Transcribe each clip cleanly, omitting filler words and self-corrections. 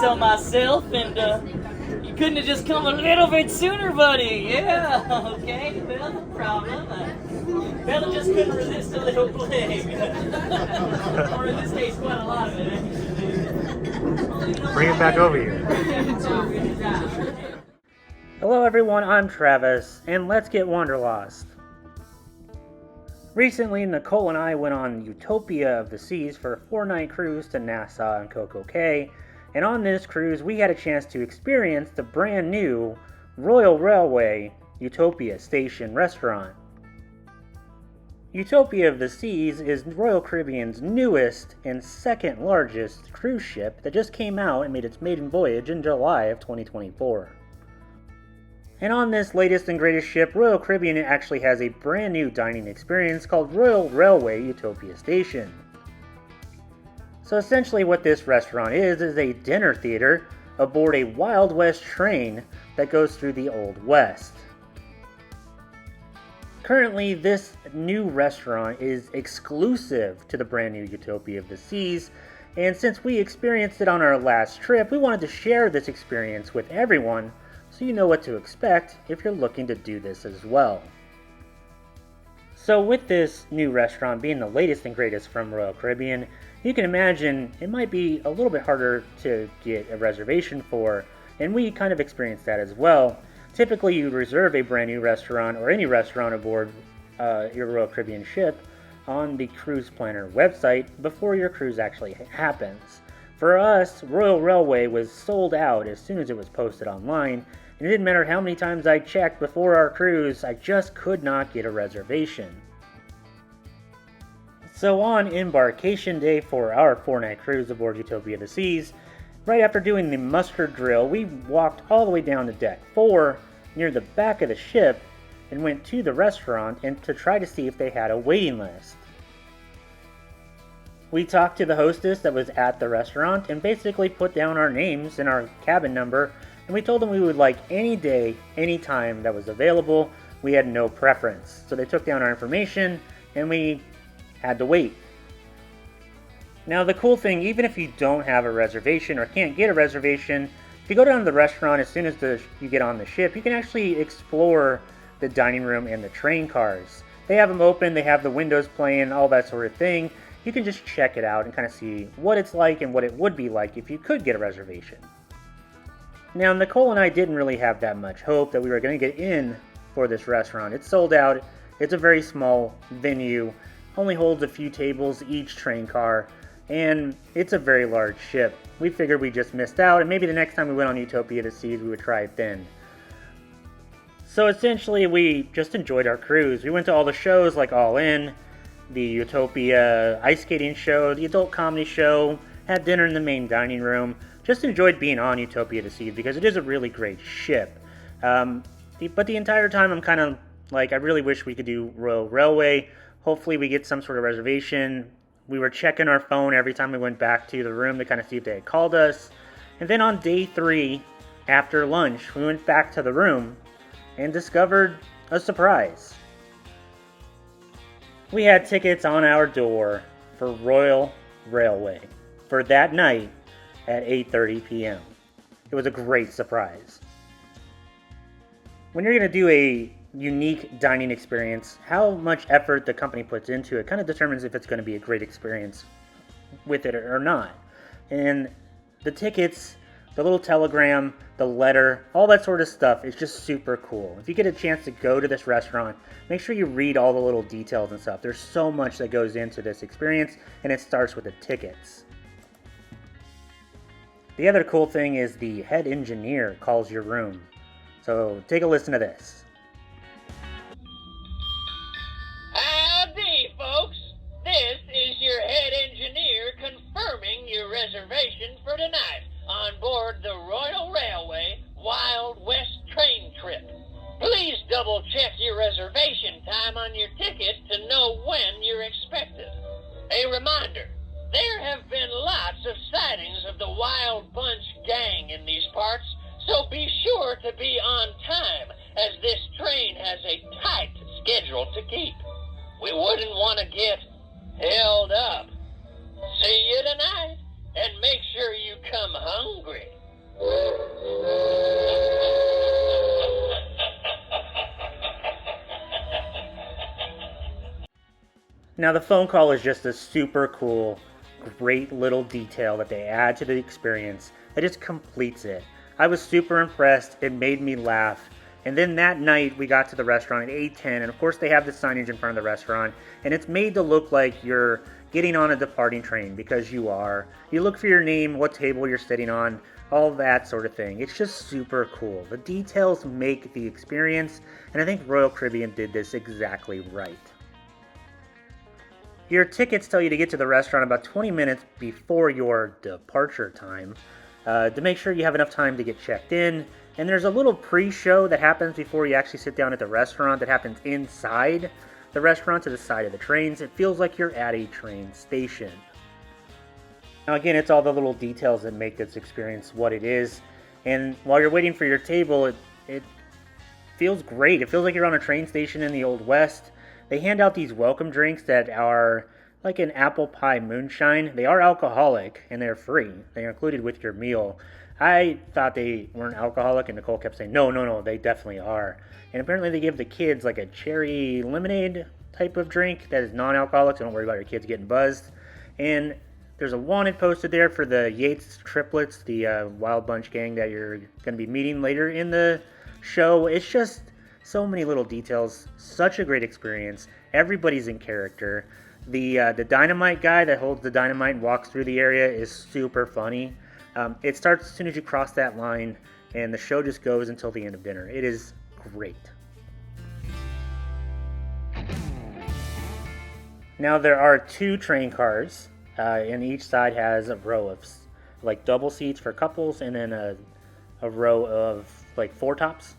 sell myself, and you couldn't have just come a little bit sooner, buddy. Yeah, okay, well, no problem. Bella just couldn't resist a little plague. Or in this case, quite a lot of it. Bring it back over here. Hello everyone, I'm Travis, and let's get wanderlost. Recently, Nicole and I went on Utopia of the Seas for a 4-night cruise to Nassau and Coco Cay, and on this cruise we had a chance to experience the brand new Royal Railway Utopia Station restaurant. Utopia of the Seas is Royal Caribbean's newest and second largest cruise ship that just came out and made its maiden voyage in July of 2024. And on this latest and greatest ship, Royal Caribbean actually has a brand new dining experience called Royal Railway Utopia Station. So essentially what this restaurant is a dinner theater aboard a Wild West train that goes through the Old West. Currently, this new restaurant is exclusive to the brand new Utopia of the Seas, and since we experienced it on our last trip, we wanted to share this experience with everyone so you know what to expect if you're looking to do this as well. So with this new restaurant being the latest and greatest from Royal Caribbean, you can imagine it might be a little bit harder to get a reservation for, and we kind of experienced that as well. Typically you reserve a brand new restaurant or any restaurant aboard your Royal Caribbean ship on the cruise planner website before your cruise actually happens. For us, Royal Railway was sold out as soon as it was posted online, and it didn't matter how many times I checked before our cruise, I just could not get a reservation. So on embarkation day for our 4-night cruise aboard Utopia of the Seas, right after doing the muster drill, we walked all the way down to deck 4 near the back of the ship and went to the restaurant and to try to see if they had a waiting list. We talked to the hostess that was at the restaurant and basically put down our names and our cabin number, and we told them we would like any day, any time that was available. We had no preference. So they took down our information and we had to wait. Now the cool thing, even if you don't have a reservation or can't get a reservation, if you go down to the restaurant as soon as you get on the ship, you can actually explore the dining room and the train cars. They have them open, they have the windows playing, all that sort of thing. You can just check it out and kind of see what it's like and what it would be like if you could get a reservation. Now, Nicole and I didn't really have that much hope that we were going to get in for this restaurant. It's sold out. It's a very small venue, only holds a few tables each train car, and it's a very large ship. We figured we just missed out, and maybe the next time we went on Utopia of the Seas, we would try it then. So essentially, we just enjoyed our cruise. We went to all the shows like All In, the Utopia ice skating show, the adult comedy show, had dinner in the main dining room, just enjoyed being on Utopia of the Seas because it is a really great ship. But the entire time I'm kind of like, I really wish we could do Royal Railway. Hopefully we get some sort of reservation. We were checking our phone every time we went back to the room to kind of see if they had called us. And then on day 3, after lunch, we went back to the room and discovered a surprise. We had tickets on our door for Royal Railway for that night at 8:30 p.m. It was a great surprise. When you're going to do a unique dining experience, how much effort the company puts into it kind of determines if it's going to be a great experience with it or not. And the tickets, the little telegram, the letter, all that sort of stuff is just super cool. If you get a chance to go to this restaurant, make sure you read all the little details and stuff. There's so much that goes into this experience, and it starts with the tickets. The other cool thing is the head engineer calls your room. So take a listen to this. Howdy, folks. This is your head engineer confirming your reservation for tonight on board the Royal Railway Wild West train trip. Please double check your reservation time on your ticket to know when you're expected. A reminder, there have been lots of sightings of the Wild Bunch gang in these parts, so be sure to be on time as this train has a tight schedule to keep. We wouldn't want to get held up. See you tonight, and make sure you come hungry. Now the phone call is just a super cool, great little detail that they add to the experience that just completes it. I was super impressed, it made me laugh. And then that night we got to the restaurant at 8:10, and of course they have the signage in front of the restaurant, and it's made to look like you're getting on a departing train, because you are. You look for your name, what table you're sitting on, all that sort of thing. It's just super cool. The details make the experience, and I think Royal Caribbean did this exactly right. Your tickets tell you to get to the restaurant about 20 minutes before your departure time to make sure you have enough time to get checked in. And there's a little pre-show that happens before you actually sit down at the restaurant that happens inside the restaurant to the side of the trains. It feels like you're at a train station. Now again, it's all the little details that make this experience what it is. And while you're waiting for your table, it feels great. It feels like you're on a train station in the Old West. They hand out these welcome drinks that are like an apple pie moonshine. They are alcoholic and they're free. They're included with your meal. I thought they weren't alcoholic, and Nicole kept saying, no, they definitely are. And apparently they give the kids like a cherry lemonade type of drink that is non-alcoholic, so don't worry about your kids getting buzzed. And there's a wanted posted there for the Yates triplets, the Wild Bunch gang that you're going to be meeting later in the show. It's just so many little details. Such a great experience. Everybody's in character. The dynamite guy that holds the dynamite and walks through the area is super funny. It starts as soon as you cross that line, and the show just goes until the end of dinner. It is great. Now there are 2 train cars, and each side has a row of like double seats for couples, and then a row of like 4 tops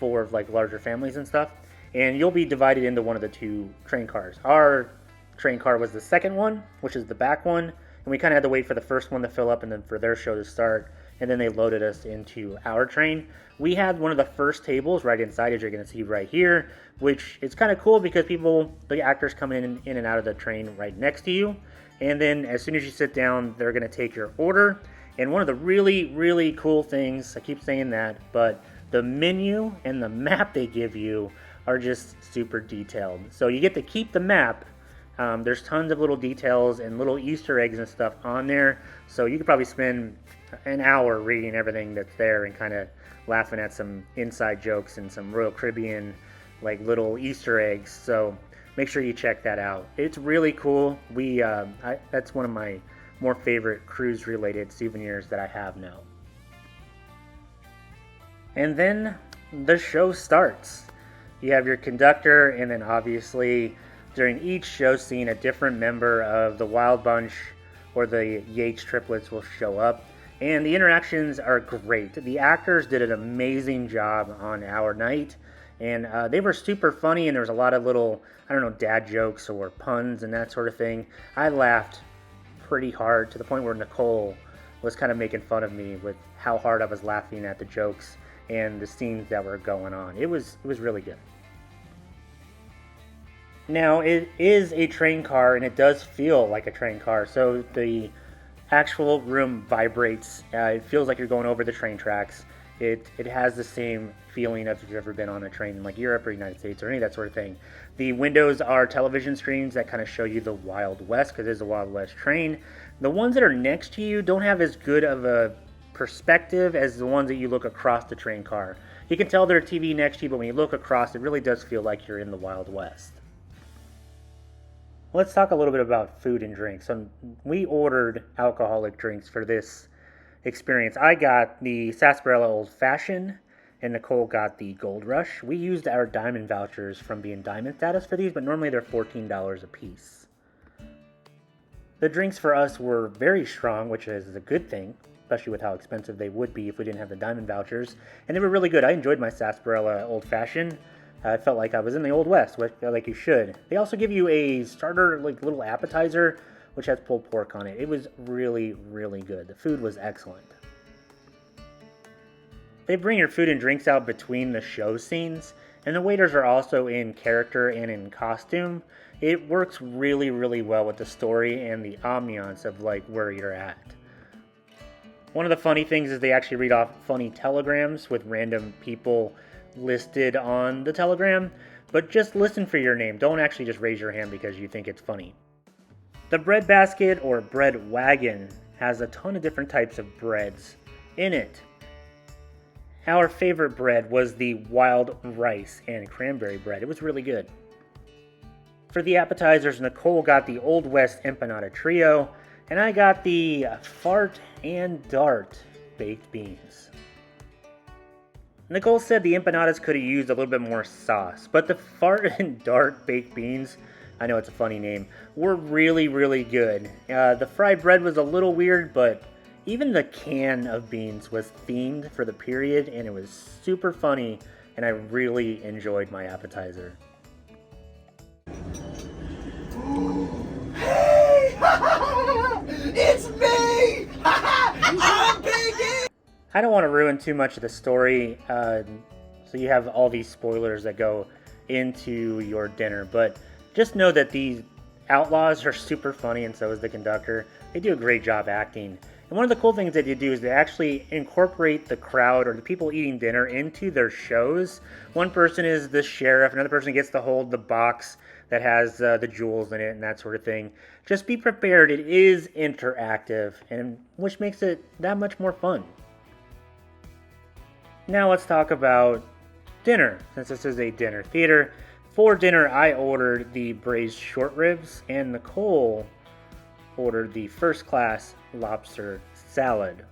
for like larger families and stuff. And you'll be divided into one of the 2 train cars. Our train car was the second one, which is the back one. And we kind of had to wait for the first one to fill up and then for their show to start. And then they loaded us into our train. We had one of the first tables right inside, as you're going to see right here, which is kind of cool because the actors come in and out of the train right next to you. And then as soon as you sit down, they're going to take your order. And one of the really, really cool things, I keep saying that, but the menu and the map they give you are just super detailed. So you get to keep the map. There's tons of little details and little Easter eggs and stuff on there, so you could probably spend an hour reading everything that's there and kind of laughing at some inside jokes and some Royal Caribbean like little Easter eggs. So make sure you check that out. It's really cool. That's one of my more favorite cruise related souvenirs that I have now. And then the show starts. You have your conductor, and then obviously during each show scene, a different member of the Wild Bunch or the Yates triplets will show up, and the interactions are great. The actors did an amazing job on our night, and they were super funny, and there was a lot of little, dad jokes or puns and that sort of thing. I laughed pretty hard to the point where Nicole was kind of making fun of me with how hard I was laughing at the jokes and the scenes that were going on. It was really good. Now, it is a train car, and it does feel like a train car, so the actual room vibrates. It feels like you're going over the train tracks. It has the same feeling if you've ever been on a train in like Europe or United States or any of that sort of thing. The windows are television screens that kind of show you the Wild West, because it is a Wild West train. The ones that are next to you don't have as good of a perspective as the ones that you look across the train car. You can tell there's a TV next to you, but when you look across, it really does feel like you're in the Wild West. Let's talk a little bit about food and drinks. We ordered alcoholic drinks for this experience. I got the sarsaparilla Old Fashioned, and Nicole got the Gold Rush. We used our diamond vouchers from being diamond status for these, but normally they're $14 a piece. The drinks for us were very strong, which is a good thing, especially with how expensive they would be if we didn't have the diamond vouchers. And they were really good. I enjoyed my sarsaparilla Old Fashioned. I felt like I was in the Old West, like you should. They also give you a starter, like little appetizer, which has pulled pork on it. It was really, really good. The food was excellent. They bring your food and drinks out between the show scenes, and the waiters are also in character and in costume. It works really, really well with the story and the ambiance of like where you're at. One of the funny things is they actually read off funny telegrams with random people listed on the telegram. but just listen for your name. Don't actually just raise your hand because you think it's funny. The bread basket, or bread wagon, has a ton of different types of breads in it. Our favorite bread was the wild rice and cranberry bread. It was really good. For the appetizers, Nicole got the Old West empanada trio, and I got the fart and dart baked beans. Nicole said the empanadas could have used a little bit more sauce, but the fart and dart baked beans, I know it's a funny name, were really, really good. The fried bread was a little weird, but even the can of beans was themed for the period, and it was super funny, and I really enjoyed my appetizer. Hey! It's me! I'm Biggie! I don't want to ruin too much of the story, so you have all these spoilers that go into your dinner, but just know that these outlaws are super funny, and so is the conductor. They do a great job acting. And one of the cool things that they do is they actually incorporate the crowd or the people eating dinner into their shows. One person is the sheriff, another person gets to hold the box that has the jewels in it and that sort of thing. Just be prepared, it is interactive, and which makes it that much more fun. Now let's talk about dinner, since this is a dinner theater. For dinner, I ordered the braised short ribs, and Nicole ordered the first class lobster salad.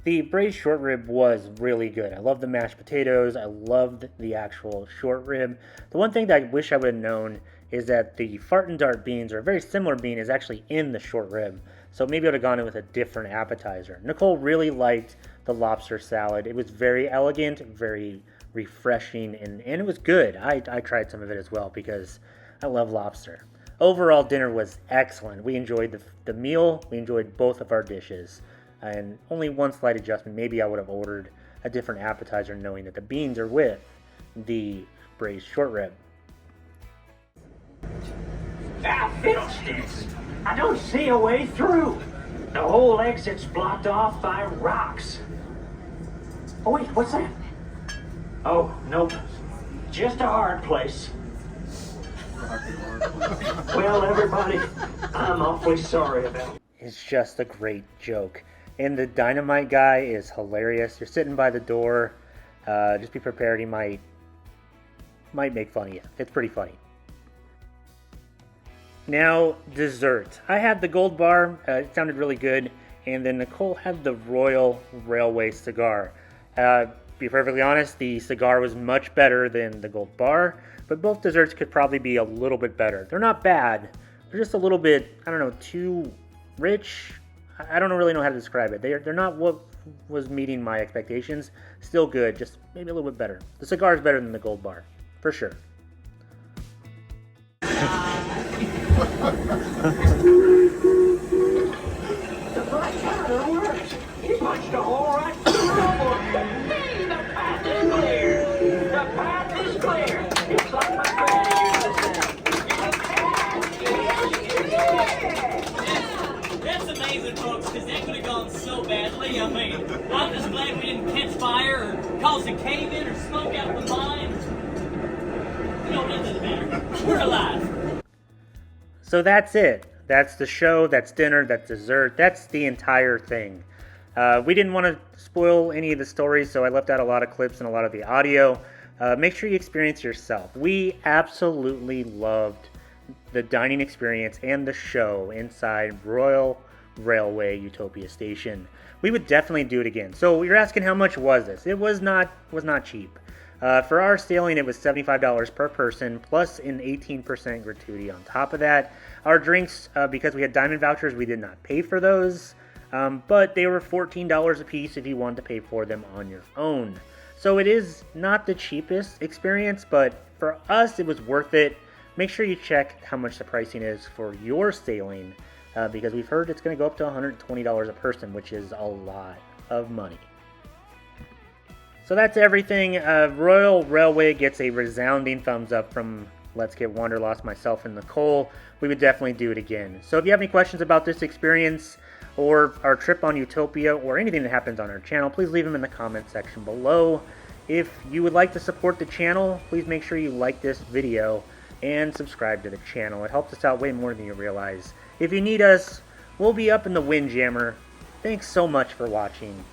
The braised short rib was really good. I love the mashed potatoes. I loved the actual short rib. The one thing that I wish I would have known is that the fart and dart beans, or a very similar bean, is actually in the short rib. So maybe I would have gone in with a different appetizer. Nicole really liked the lobster salad. It was very elegant, very refreshing, and it was good. I tried some of it as well because I love lobster. Overall, dinner was excellent. We enjoyed the meal. We enjoyed both of our dishes. And only one slight adjustment. Maybe I would have ordered a different appetizer knowing that the beans are with the braised short rib. Ah, fiddlesticks! I don't see a way through. The whole exit's blocked off by rocks. Oh wait, what's that? Oh, nope. Just a hard place. Well, everybody, I'm awfully sorry about it. It's just a great joke. And the dynamite guy is hilarious. You're sitting by the door. Just be prepared, he might make fun of you. It's pretty funny. Now, dessert. I had the gold bar. It sounded really good. And then Nicole had the Royal Railway cigar. Be perfectly honest, the cigar was much better than the gold bar, but both desserts could probably be a little bit better. They're not bad. They're just a little bit, I don't know, too rich. I don't really know how to describe it. They're not what was meeting my expectations. Still good, just maybe a little bit better. The cigar is better than the gold bar, for sure. The black powder works. He punched a hole right through the rubble. Hey, the path is clear. The path is clear. It's like my granny used to say. That's amazing, folks, because that could have gone so badly. I mean, I'm just glad we didn't catch fire or cause a cave-in or smoke out the mine. You know, it doesn't matter. We're alive. So that's it. That's the show, that's dinner, that's dessert, that's the entire thing. We didn't want to spoil any of the stories, so I left out a lot of clips and a lot of the audio. Make sure you experience yourself. We absolutely loved the dining experience and the show inside Royal Railway Utopia Station. We would definitely do it again. So you're asking how much was this? It was not cheap. For our sailing, it was $75 per person, plus an 18% gratuity on top of that. Our drinks, because we had diamond vouchers, we did not pay for those, but they were $14 a piece if you wanted to pay for them on your own. So it is not the cheapest experience, but for us, it was worth it. Make sure you check how much the pricing is for your sailing, because we've heard it's going to go up to $120 a person, which is a lot of money. So that's everything. Royal Railway gets a resounding thumbs up from Let's Get Wanderlost, myself, and Nicole. We would definitely do it again. So if you have any questions about this experience or our trip on Utopia or anything that happens on our channel, please leave them in the comment section below. If you would like to support the channel, please make sure you like this video and subscribe to the channel. It helps us out way more than you realize. If you need us, we'll be up in the Windjammer. Thanks so much for watching.